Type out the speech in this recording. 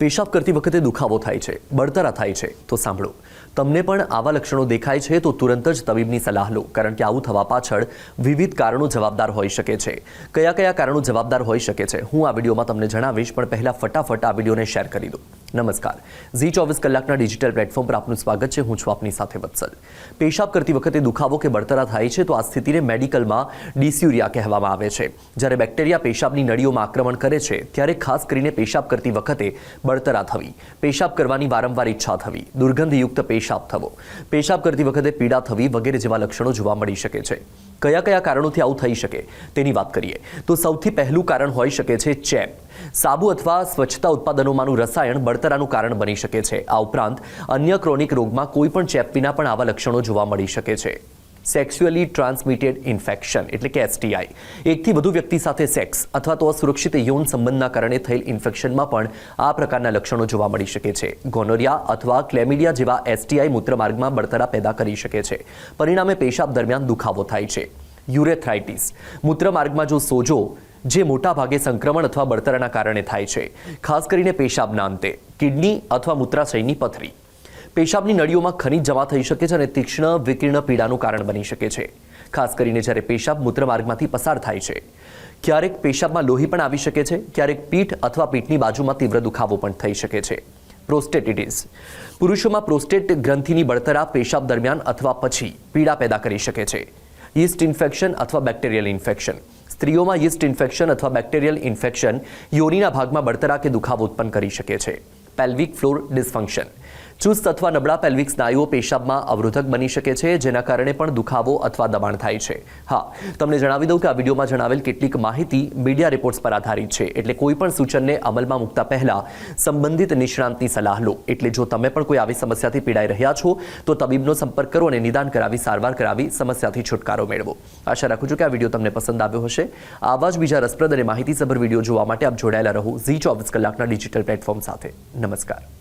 પેશાબ કરતી વખતે દુખાવો થાય છે, બળતરા થાય છે તો સાંભળો, તમને પણ આવા લક્ષણો દેખાય છે તો તુરંત જ તબીબની સલાહ લો, કારણ કે આવું થવા પાછળ વિવિધ કારણો જવાબદાર હોઈ શકે છે. કયા કયા કારણો જવાબદાર હોઈ શકે છે હું આ વિડીયોમાં તમને જણાવીશ, પણ પહેલા ફટાફટ આ વિડીયોને શેર કરી દો. નમસ્કાર, ઝી 24 કલાકના ડિજિટલ પ્લેટફોર્મ પર આપનું સ્વાગત છે. હું છું આપની સાથે વત્સલ. પેશાબ કરતી વખતે દુખાવો કે બળતરા થાય છે તો આ સ્થિતિને મેડિકલમાં ડિસ્યુરિયા કહેવામાં આવે છે. જ્યારે બેક્ટેરિયા પેશાબની નળીઓમાં આક્રમણ કરે છે ત્યારે ખાસ કરીને પેશાબ કરતી વખતે બળતરા થવી, પેશાબ કરવાની વારંવાર ઈચ્છા થવી, દુર્ગંધયુક્ત પેશાબ થવો, પેશાબ કરતી વખતે પીડા થવી વગેરે જેવા લક્ષણો જોવા મળી શકે છે. કયા કયા કારણોથી આવું થઈ શકે તેની વાત કરીએ તો સૌથી પહેલું કારણ હોઈ શકે છે ચેપ. સાબુ અથવા સ્વચ્છતા ઉત્પાદનોમાંનું રસાયણ બળતરાનું કારણ બની શકે છે. આ ઉપરાંત અન્ય ક્રોનિક રોગમાં કોઈ પણ ચેપ વિના પણ આવા લક્ષણો જોવા મળી શકે છે. સેક્સ્યુઅલી ટ્રાન્સમિટેડ ઇન્ફેક્શન એટલે કે STI, એકથી વધુ વ્યક્તિ સાથે સેક્સ અથવા તો અસુરક્ષિત યૌન સંબંધના કારણે થયેલ ઇન્ફેક્શનમાં પણ આ પ્રકારના લક્ષણો જોવા મળી શકે છે. ગોનોરિયા અથવા ક્લેમિડિયા જેવા STI મૂત્રમાર્ગમાં બળતરા પેદા કરી શકે છે. પરિણામે પેશાબ દરમિયાન દુખાવો થાય છે. યુરેથ્રાઇટિસ, મૂત્રમાર્ગમાં જો સોજો જે મોટા ભાગે સંક્રમણ અથવા બળતરાના કારણે થાય છે, ખાસ કરીને પેશાબના અંતે. કિડની અથવા મૂત્રાશયની પથરી, પેશાબની નળીઓમાં ખનિજ જમા થઈ શકે છે અને તીક્ષ્ણ વિકિર્ણ પીડાનું કારણ બની શકે છે, ખાસ કરીને જ્યારે પેશાબ મૂત્રમાર્ગમાંથી પસાર થાય છે. ક્યારેક પેશાબમાં લોહી પણ આવી શકે છે. ક્યારેક પીઠ અથવા પીઠની બાજુમાં તીવ્ર દુખાવો પણ થઈ શકે છે. પ્રોસ્ટેટિટિસ, પુરુષોમાં પ્રોસ્ટેટ ગ્રંથિની બળતરા પેશાબ દરમિયાન અથવા પછી પીડા પેદા કરી શકે છે. યીસ્ટ ઇન્ફેક્શન અથવા બેક્ટેરિયલ ઇન્ફેક્શન, સ્ત્રીઓમાં યીસ્ટ ઇન્ફેક્શન અથવા બેક્ટેરિયલ ઇન્ફેક્શન યોનિના ભાગમાં બળતરા કે દુખાવો ઉત્પન્ન કરી શકે છે. પેલ્વિક ફ્લોર ડિસ્ફંક્શન, ચુસ્ત અથવા નબળા પેલ્વિક સ્નાયુઓ પેશાબમાં અવરોધક બની શકે છે, જેના કારણે પણ દુખાવો અથવા દબાણ થાય છે. હા, તમને જણાવી દઉં કે આ વિડીયોમાં જણાવેલ કેટલીક માહિતી મીડિયા રિપોર્ટ્સ પર આધારિત છે, એટલે કોઈ પણ સૂચનને અમલમાં મૂકતા પહેલા સંબંધિત નિષ્ણાંતની સલાહ લો. એટલે જો તમે પણ કોઈ આવી સમસ્યાથી પીડાઈ રહ્યા છો તો તબીબનો સંપર્ક કરો અને નિદાન કરાવી સારવાર કરાવી સમસ્યાથી છુટકારો મેળવો. આશા રાખું છું કે આ વિડીયો તમને પસંદ આવ્યો હશે. આવા જ બીજા રસપ્રદ અને માહિતીસભર વિડીયો જોવા માટે આપ જોડાયેલા રહો ઝી 24 કલાકના ડિજિટલ પ્લેટફોર્મ સાથે. નમસ્કાર.